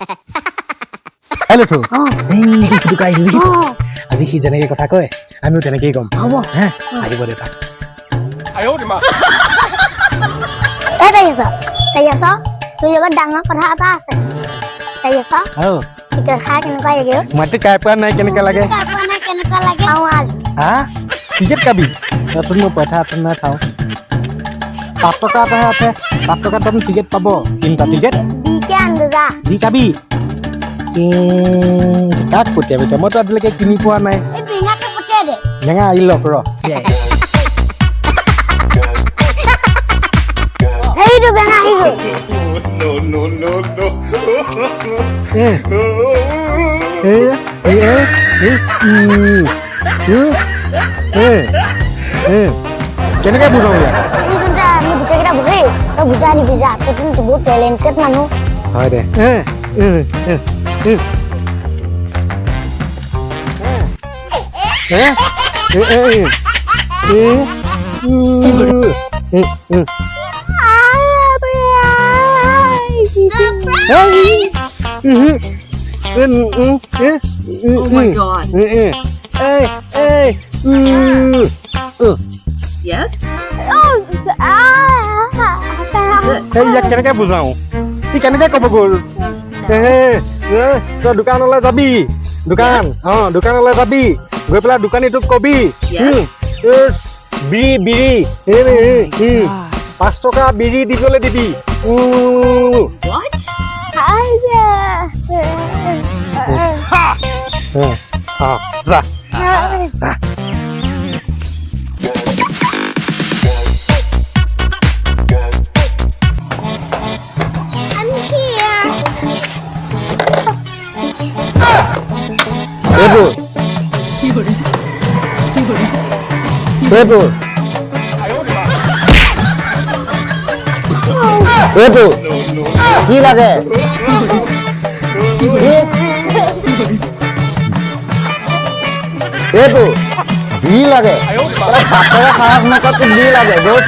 Hello तो এই দেখি কাই দেখিছ আজি কি জেনেকে কথা কয় আমিও তেনেকেই কম হ'ব হ্যাঁ আহিব দেতা আয়ো মা তাই আছ তুই লগত ডাঙৰ কথা এটা আছে তাই আছ আও চিকেন খাই কেনেকুৱা লাগে মাটি কাই পোৱা নাই কেনেকা লাগে কেনেকুৱা লাগে খাওঁ আজ হা টিকেট কাবি নতুন মই পইচা আছে না খাওঁ 5 টকা আছে 5 টকা তুমি টিকেট পাব তিনটা টিকেট বিকে আনবো যা বি কাবি কাক পঠিয়াবি মইতো আজিলৈকে কিনি পোৱা নাই এই বিঙাকে পঠিয়াই দে নেঙা আহি লওক ৰ হেইটো বেঙা আহিব কেনেকে বুজাওঁ ইয়াক আমি গোটেইকেইটা বহি তই বুজাই দিবি যা তই বহুত টেলেণ্টেড মানুহ হয় দে Oh my god. Yes? ইয়াক কেনেকে বুজাওঁ ই কেনেকে ক'ব গ'ল তই দোকানলৈ যাবি দোকানলৈ যাবি গৈ পেলাই দোকানীটোক কবি বিড়ি 5 টকা বিড়ি দিবলৈ দিবি What? যা এইটো কি লাগে এইটো বি লাগে বাপেৰে খাৰাপ নকৰাটো বি লাগে গৈ